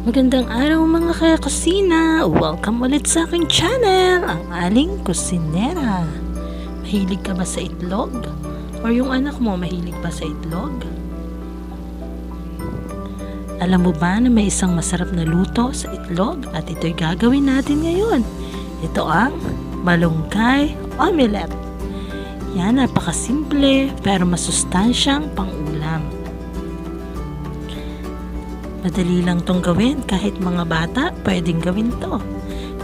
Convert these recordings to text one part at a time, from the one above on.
Magandang araw mga kakusina! Welcome ulit sa aking channel, ang Aling Kusinera. Mahilig ka ba sa itlog? Or yung anak mo mahilig ba sa itlog? Alam mo ba na may isang masarap na luto sa itlog at ito'y gagawin natin ngayon? Ito ang malunggay omelette. Yan, napakasimple pero masustansyang pang-ulam. Madali lang tong gawin, kahit mga bata pwedeng gawin to.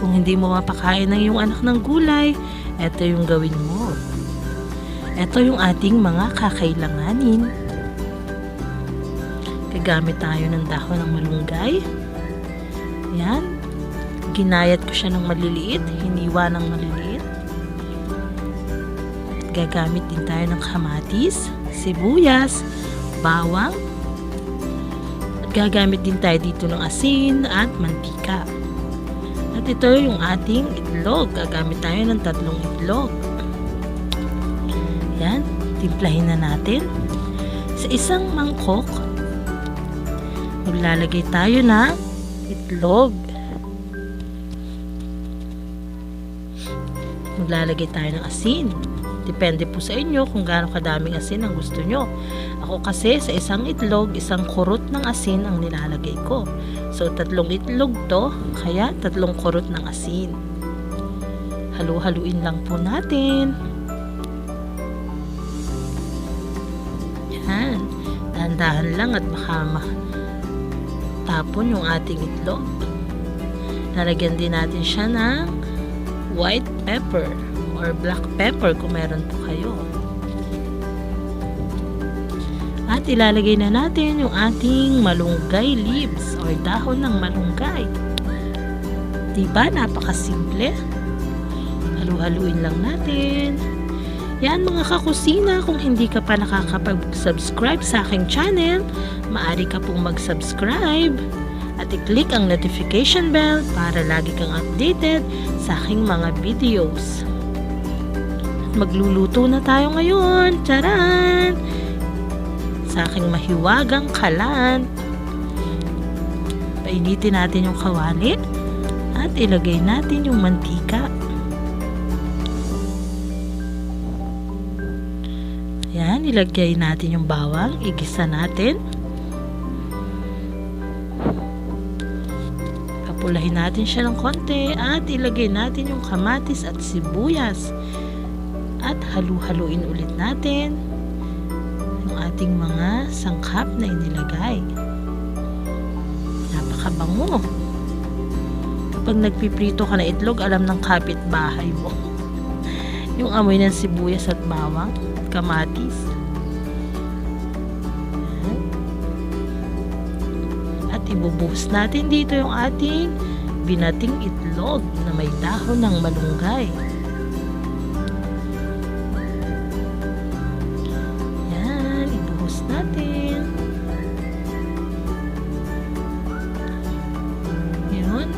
Kung hindi mo mapakain ng iyong anak ng gulay, ito yung gawin mo. Ito yung ating mga kakailanganin. Gagamit tayo ng dahon ng malunggay. Yan. Ginayat ko siya ng maliliit, hiniwa ng maliliit. Gagamit din tayo ng kamatis, sibuyas, bawang. Gagamit din tayo dito ng asin at mantika. At ito yung ating itlog. Gagamit tayo ng 3 itlog. Yan. Timplahin na natin. Sa isang mangkok, maglalagay tayo ng itlog. Maglalagay tayo ng asin. Depende po sa inyo kung gaano kadaming asin ang gusto nyo. Ako kasi sa isang itlog, isang kurot ng asin ang nilalagay ko. So 3 itlog to, kaya 3 kurot ng asin. Halu-haluin lang po natin. Yan. Dahan-dahan lang at baka tapon yung ating itlog. Lalagyan din natin siya ng white pepper or black pepper kung meron po kayo. At ilalagay na natin yung ating malunggay leaves or dahon ng malunggay. Diba? Napakasimple. Halu-haluin lang natin. Yan mga kakusina, kung hindi ka pa nakakapag-subscribe sa aking channel, maaari ka pong mag-subscribe at i-click ang notification bell para lagi kang updated sa aking mga videos. Magluluto na tayo ngayon. Charan! Sa aking mahiwagang kalan. Painitin natin yung kawali at ilagay natin yung mantika. Yan, ilagay natin yung bawang. Igisa natin. Papulahin natin siya ng konti at ilagay natin yung kamatis at sibuyas. At halu-haluin ulit natin yung ating mga sangkap na inilagay. Napakabango. Kapag nagpiprito ka na itlog, alam ng kapitbahay mo yung amoy ng sibuyas at bawang at kamatis. At ibubuhos natin dito yung ating binating itlog na may dahon ng malunggay. Natin. Yun,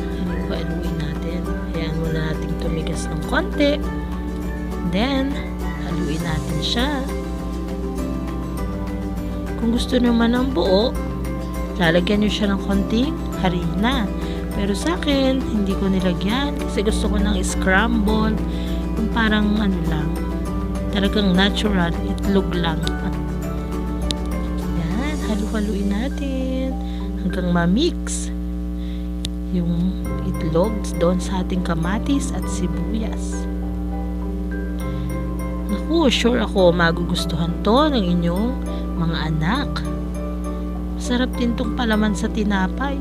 haluin natin. Hayaan muna natin tumigas ng konti. Then, haluin natin siya. Kung gusto naman ng buo, lalagyan nyo siya ng konting harina. Pero sa akin, hindi ko nilagyan kasi gusto ko ng scramble. Yung parang ano lang, talagang natural, itlog lang. Halu-haluin natin hanggang ma-mix yung itlog doon sa ating kamatis at sibuyas. Naku, sure ako magugustuhan to ng inyong mga anak. Masarap din tong palaman sa tinapay.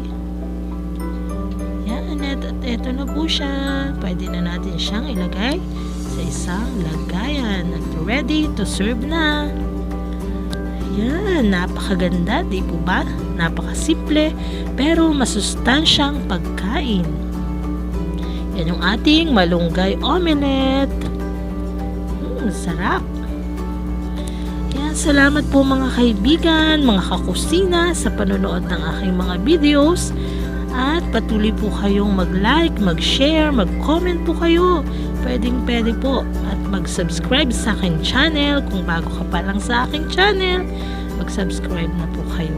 Yan, at eto na po siya. Pwede na natin siyang ilagay sa isang lagayan at ready to serve na. Yan, napakaganda, di po ba? Napakasimple, pero masustansyang pagkain. Yan yung ating malunggay omelette. Sarap. Yan, salamat po mga kaibigan, mga kakusina sa panonood ng aking mga videos. At patuloy po kayong mag-like, mag-share, mag-comment po kayo. Pwedeng-pwede po. At mag-subscribe sa aking channel. Kung bago ka pa lang sa aking channel, mag-subscribe na po kayo.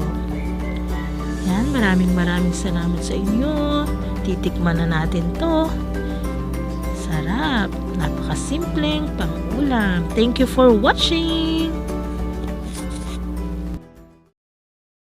Yan, maraming salamat sa inyo. Titikman na natin to. Sarap. Napakasimpleng pang-ulam. Thank you for watching!